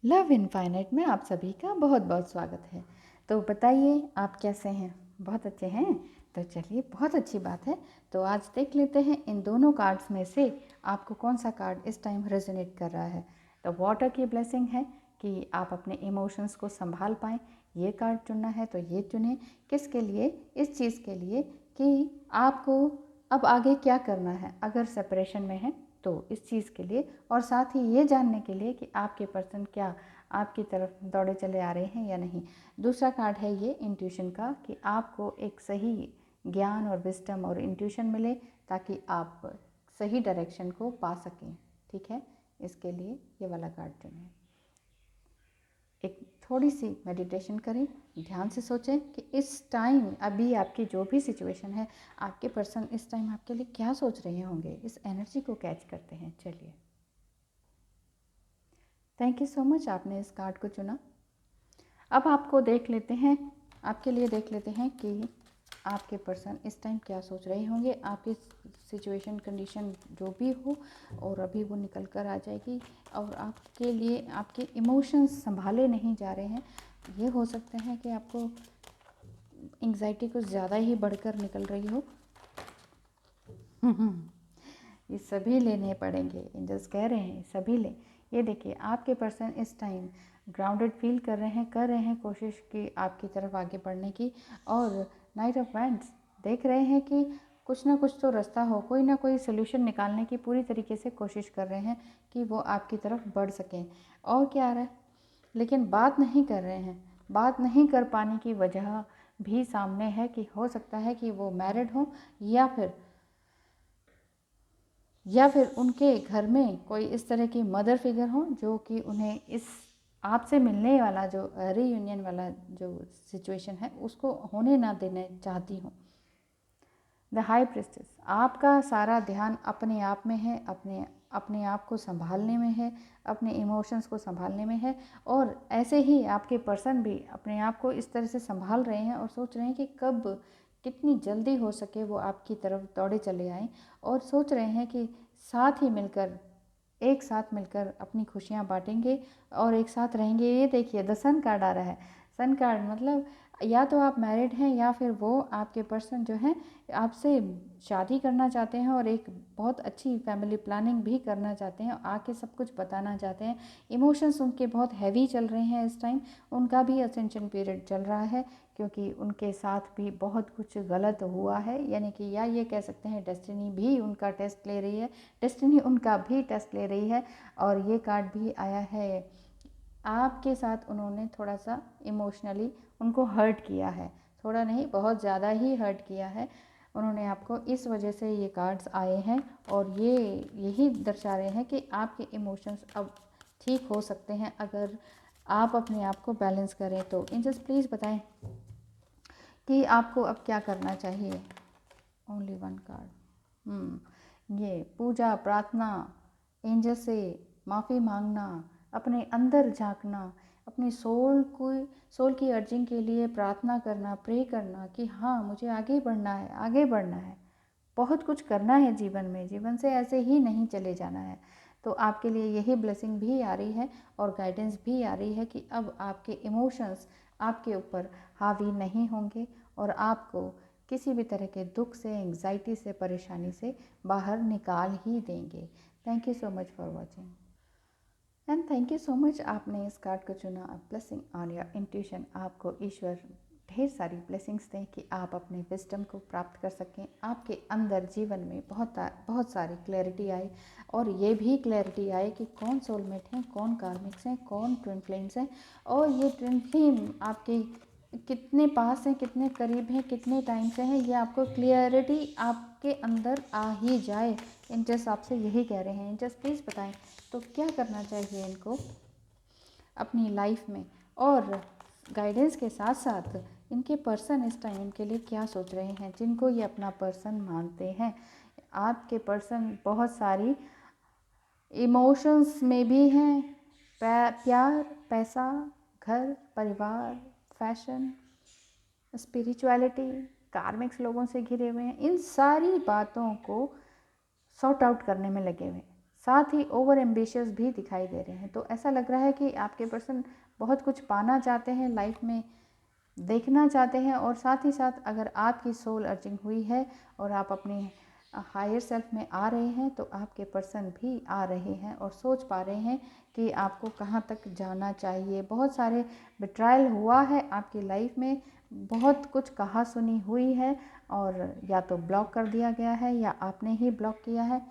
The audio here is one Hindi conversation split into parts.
लव इनफाइनाइट में आप सभी का बहुत बहुत स्वागत है। तो बताइए आप कैसे हैं? बहुत अच्छे हैं? तो चलिए, बहुत अच्छी बात है। तो आज देख लेते हैं इन दोनों कार्ड्स में से आपको कौन सा कार्ड इस टाइम रेजोनेट कर रहा है। तो वाटर की ब्लेसिंग है कि आप अपने इमोशंस को संभाल पाएँ। ये कार्ड चुनना है तो ये चुनें। किसके लिए? इस चीज़ के लिए कि आपको अब आगे क्या करना है। अगर सेपरेशन में है तो इस चीज़ के लिए, और साथ ही ये जानने के लिए कि आपके पर्सन क्या आपकी तरफ दौड़े चले आ रहे हैं या नहीं। दूसरा कार्ड है ये इंट्यूशन का, कि आपको एक सही ज्ञान और विस्डम और इंट्यूशन मिले ताकि आप सही डायरेक्शन को पा सकें। ठीक है, इसके लिए ये वाला कार्ड चुनें। एक थोड़ी सी मेडिटेशन करें, ध्यान से सोचें कि इस टाइम अभी आपकी जो भी सिचुएशन है, आपके पर्सन इस टाइम आपके लिए क्या सोच रहे होंगे। इस एनर्जी को कैच करते हैं। चलिए, थैंक यू सो मच, आपने इस कार्ड को चुना। अब आपको देख लेते हैं, आपके लिए देख लेते हैं कि आपके पर्सन इस टाइम क्या सोच रहे होंगे। आपकी सिचुएशन कंडीशन जो भी हो, और अभी वो निकल कर आ जाएगी। और आपके लिए आपके इमोशंस संभाले नहीं जा रहे हैं। ये हो सकता है कि आपको एंग्जाइटी कुछ ज़्यादा ही बढ़कर निकल रही हो। ये सभी लेने पड़ेंगे, एंजल्स कह रहे हैं सभी लें। ये देखिए, आपके पर्सन इस टाइम ग्राउंडेड फील कर रहे हैं कोशिश की आपकी तरफ आगे बढ़ने की। और नाइट ऑफ वैंड्स देख रहे हैं कि कुछ ना कुछ तो रास्ता हो, कोई ना कोई सोल्यूशन निकालने की पूरी तरीके से कोशिश कर रहे हैं कि वो आपकी तरफ बढ़ सकें। और क्या आ रहा है, लेकिन बात नहीं कर रहे हैं। बात नहीं कर पाने की वजह भी सामने है कि हो सकता है कि वो मैरिड हो, या फिर उनके घर में कोई इस तरह की मदर फिगर हो जो कि उन्हें इस आपसे मिलने वाला जो रीयूनियन वाला जो सिचुएशन है उसको होने ना देना चाहती हूँ। द हाई प्रिस्टेस, आपका सारा ध्यान अपने आप में है, अपने अपने आप को संभालने में है, अपने इमोशंस को संभालने में है। और ऐसे ही आपके पर्सन भी अपने आप को इस तरह से संभाल रहे हैं और सोच रहे हैं कि कब कितनी जल्दी हो सके वो आपकी तरफ दौड़े चले आएँ। और सोच रहे हैं कि साथ ही मिलकर, एक साथ मिलकर अपनी खुशियाँ बांटेंगे और एक साथ रहेंगे। ये देखिए, द सन कार्ड आ रहा है। सन कार्ड मतलब या तो आप मैरिड हैं, या फिर वो आपके पर्सन जो हैं आपसे शादी करना चाहते हैं और एक बहुत अच्छी फैमिली प्लानिंग भी करना चाहते हैं, आके सब कुछ बताना चाहते हैं। इमोशंस उनके बहुत हैवी चल रहे हैं इस टाइम। उनका भी असेंशन पीरियड चल रहा है, क्योंकि उनके साथ भी बहुत कुछ गलत हुआ है। यानी कि या ये कह सकते हैं डेस्टिनी भी उनका टेस्ट ले रही है, डेस्टिनी उनका भी टेस्ट ले रही है। और ये कार्ड भी आया है, आपके साथ उन्होंने थोड़ा सा इमोशनली उनको हर्ट किया है। थोड़ा नहीं, बहुत ज़्यादा ही हर्ट किया है उन्होंने आपको। इस वजह से ये कार्ड्स आए हैं, और ये यही दर्शा रहे हैं कि आपके इमोशंस अब ठीक हो सकते हैं अगर आप अपने आप को बैलेंस करें तो। एंजल्स प्लीज़ बताएं कि आपको अब क्या करना चाहिए। Only one card. ये पूजा, प्रार्थना, एंजल से माफ़ी मांगना, अपने अंदर झांकना, अपनी सोल की अर्जिंग के लिए प्रार्थना करना, प्रे करना कि हाँ, मुझे आगे बढ़ना है, आगे बढ़ना है, बहुत कुछ करना है जीवन में, जीवन से ऐसे ही नहीं चले जाना है। तो आपके लिए यही ब्लेसिंग भी आ रही है और गाइडेंस भी आ रही है कि अब आपके इमोशंस आपके ऊपर हावी नहीं होंगे, और आपको किसी भी तरह के दुख से, एंग्जाइटी से, परेशानी से बाहर निकाल ही देंगे। Thank you so much for watching, and thank you so much, आपने इस कार्ड को चुना। Blessing on your intuition. आपको ईश्वर ढेर सारी ब्लेसिंग्स दें कि आप अपने विजडम को प्राप्त कर सकें। आपके अंदर जीवन में बहुत सारी क्लैरिटी आए, और ये भी क्लैरिटी आए कि कौन सोलमेट हैं, कौन कार्मिक्स हैं, कौन ट्विन फ्लेम्स हैं, और ये ट्विन फ्लेम आपके कितने पास हैं, कितने करीब हैं, कितने टाइम से हैं। ये आपको क्लियरिटी आपके अंदर आ ही जाए। एंजल्स आपसे यही कह रहे हैं। एंजल्स प्लीज़ बताएं तो क्या करना चाहिए इनको अपनी लाइफ में, और गाइडेंस के साथ साथ इनके पर्सन इस टाइम इनके लिए क्या सोच रहे हैं, जिनको ये अपना पर्सन मानते हैं। आपके पर्सन बहुत सारी इमोशंस में भी हैं, प्यार, पैसा, घर, परिवार, फैशन, स्पिरिचुअलिटी, कार्मिक्स लोगों से घिरे हुए हैं। इन सारी बातों को सॉर्ट आउट करने में लगे हुए हैं। साथ ही ओवर एम्बिशियस भी दिखाई दे रहे हैं। तो ऐसा लग रहा है कि आपके पर्सन बहुत कुछ पाना चाहते हैं लाइफ में, देखना चाहते हैं, और साथ ही साथ अगर आपकी सोल अर्जिंग हुई है और आप अपने हायर सेल्फ में आ रहे हैं तो आपके पर्सन भी आ रहे हैं और सोच पा रहे हैं कि आपको कहाँ तक जाना चाहिए। बहुत सारे बिट्रायल हुआ है आपकी लाइफ में, बहुत कुछ कहा सुनी हुई है, और या तो ब्लॉक कर दिया गया है या आपने ही ब्लॉक किया है।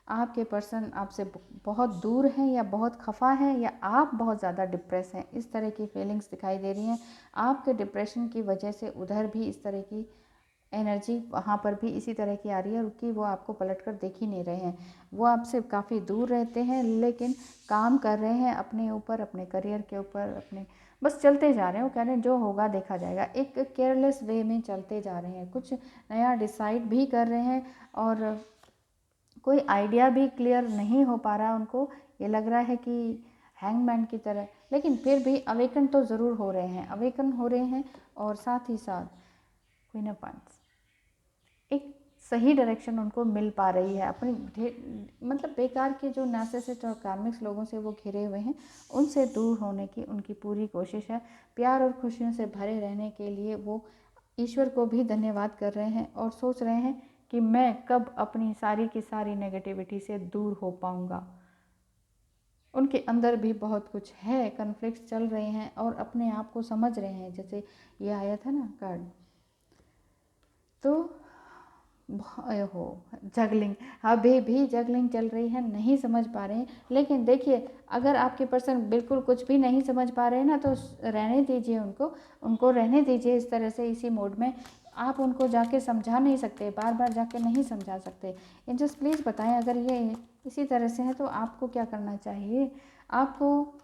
आपके पर्सन आपसे बहुत दूर हैं या बहुत खफा हैं, या आप बहुत ज़्यादा डिप्रेस हैं, इस तरह की फीलिंग्स दिखाई दे रही हैं। आपके डिप्रेशन की वजह से उधर भी इस तरह की एनर्जी, वहाँ पर भी इसी तरह की आ रही है कि वो आपको पलट कर देख ही नहीं रहे हैं। वो आपसे काफ़ी दूर रहते हैं लेकिन काम कर रहे हैं अपने ऊपर, अपने करियर के ऊपर, अपने बस चलते जा रहे हैं। वो कह रहे हैं जो होगा देखा जाएगा, एक केयरलेस वे में चलते जा रहे हैं, कुछ नया डिसाइड भी कर रहे हैं और कोई आइडिया भी क्लियर नहीं हो पा रहा उनको। ये लग रहा है कि हैंगमैन की तरह, लेकिन फिर भी अवेकन तो ज़रूर हो रहे हैं, अवेकन हो रहे हैं। और साथ ही साथ क्वीन ऑफ वांड्स, एक सही डायरेक्शन उनको मिल पा रही है। अपनी मतलब बेकार के जो नार्सिसिस्ट और कार्मिक्स लोगों से वो घिरे हुए हैं, उनसे दूर होने की उनकी पूरी कोशिश है। प्यार और खुशियों से भरे रहने के लिए वो ईश्वर को भी धन्यवाद कर रहे हैं और सोच रहे हैं कि मैं कब अपनी सारी की सारी नेगेटिविटी से दूर हो पाऊँगा। उनके अंदर भी बहुत कुछ है, कन्फ्लिक्ट्स चल रहे हैं और अपने आप को समझ रहे हैं। जैसे ये आया था ना कार्ड, तो हो जगलिंग, अभी भी जगलिंग चल रही है, नहीं समझ पा रहे हैं। लेकिन देखिए, अगर आपके पर्सन बिल्कुल कुछ भी नहीं समझ पा रहे हैं ना, तो रहने दीजिए उनको रहने दीजिए इस तरह से, इसी मोड में। आप उनको जाके समझा नहीं सकते, बार बार जाके नहीं समझा सकते। एंजल्स प्लीज़ बताएं, अगर ये इसी तरह से है तो आपको क्या करना चाहिए। आपको,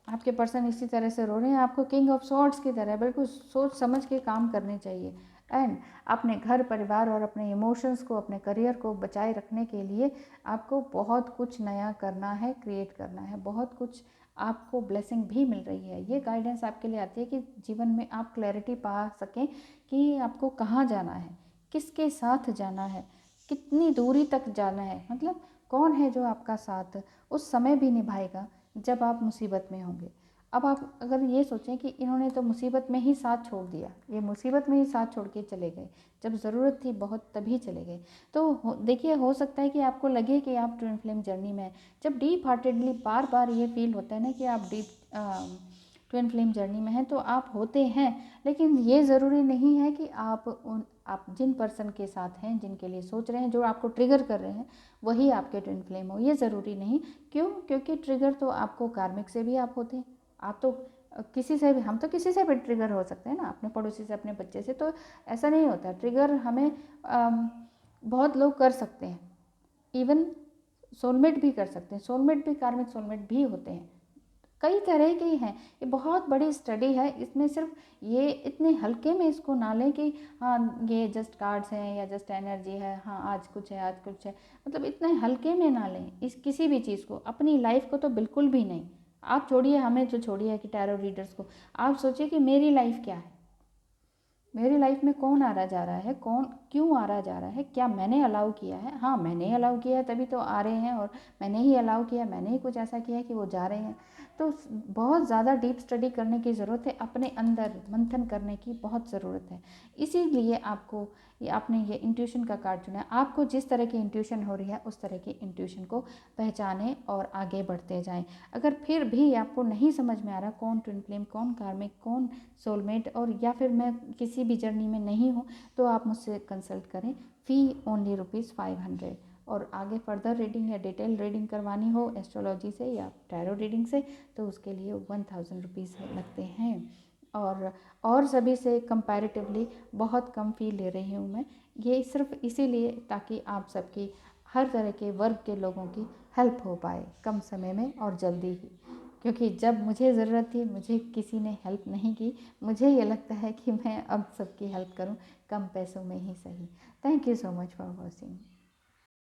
आपके पर्सन इसी तरह से रो रहे हैं, आपको किंग ऑफ सॉर्ड्स की तरह बिल्कुल सोच समझ के काम करने चाहिए। एंड अपने घर परिवार और अपने इमोशंस को, अपने करियर को बचाए रखने के लिए आपको बहुत कुछ नया करना है, क्रिएट करना है। बहुत कुछ आपको ब्लेसिंग भी मिल रही है। ये गाइडेंस आपके लिए आती है कि जीवन में आप क्लैरिटी पा सकें कि आपको कहाँ जाना है, किसके साथ जाना है, कितनी दूरी तक जाना है, मतलब कौन है जो आपका साथ उस समय भी निभाएगा जब आप मुसीबत में होंगे। अब आप अगर ये सोचें कि इन्होंने तो मुसीबत में ही साथ छोड़ दिया, ये मुसीबत में ही साथ छोड़ के चले गए, जब ज़रूरत थी बहुत तभी चले गए। तो देखिए, हो सकता है कि आपको लगे कि आप ट्विन फ्लेम जर्नी में हैं। जब डीप हार्टेडली बार बार ये फील होता है ना कि आप डीप ट्विन फ्लेम जर्नी में हैं, तो आप होते हैं। लेकिन ये ज़रूरी नहीं है कि आप जिन पर्सन के साथ हैं, जिनके लिए सोच रहे हैं, जो आपको ट्रिगर कर रहे हैं, वही आपके ट्विन फ्लेम हो, ये ज़रूरी नहीं। क्यों? क्योंकि ट्रिगर तो आपको कार्मिक से भी आप होते हैं। आप तो किसी से भी, हम तो किसी से भी ट्रिगर हो सकते हैं ना, अपने पड़ोसी से, अपने बच्चे से। तो ऐसा नहीं होता, ट्रिगर हमें बहुत लोग कर सकते हैं, इवन सोलमेट भी कर सकते हैं। सोलमेट भी, कार्मिक सोलमेट भी होते हैं, कई तरह के हैं। ये बहुत बड़ी स्टडी है, इसमें सिर्फ ये इतने हल्के में इसको ना लें कि हाँ ये जस्ट कार्ड्स हैं या जस्ट एनर्जी है, हाँ आज कुछ है, आज कुछ है, मतलब इतने हल्के में ना लें इस किसी भी चीज़ को। अपनी लाइफ को तो बिल्कुल भी नहीं। आप छोड़िए, हमें जो छोड़िए कि टैरो रीडर्स को, आप सोचिए कि मेरी लाइफ क्या है, मेरी लाइफ में कौन आ रहा जा रहा है, कौन क्यों आ रहा जा रहा है, क्या मैंने अलाउ किया है। हाँ, मैंने ही अलाउ किया है तभी तो आ रहे हैं, और मैंने ही अलाउ किया, मैंने ही कुछ ऐसा किया है कि वो जा रहे हैं। तो बहुत ज़्यादा डीप स्टडी करने की ज़रूरत है, अपने अंदर मंथन करने की बहुत ज़रूरत है। इसीलिए आपको आपने ये इंट्यूशन का कार्ड चुना है। आपको जिस तरह की इंट्यूशन हो रही है उस तरह की इंट्यूशन को पहचानें और आगे बढ़ते जाएं। अगर फिर भी आपको नहीं समझ में आ रहा कौन ट्विन फ्लेम, कौन कार्मिक, कौन सोलमेट, और या फिर मैं किसी भी जर्नी में नहीं हूँ, तो आप मुझसे कंसल्ट करें। फ़ी ओनली ₹500। और आगे फर्दर रीडिंग या डिटेल रीडिंग करवानी हो एस्ट्रोलॉजी से या टैरो रीडिंग से, तो उसके लिए ₹1000 लगते हैं। और सभी से कंपैरेटिवली बहुत कम फ़ी ले रही हूँ मैं। ये सिर्फ इसीलिए ताकि आप सबकी, हर तरह के वर्ग के लोगों की हेल्प हो पाए कम समय में और जल्दी ही। क्योंकि जब मुझे ज़रूरत थी मुझे किसी ने हेल्प नहीं की। मुझे ये लगता है कि मैं अब सबकी हेल्प करूं, कम पैसों में ही सही। Thank you so much for watching.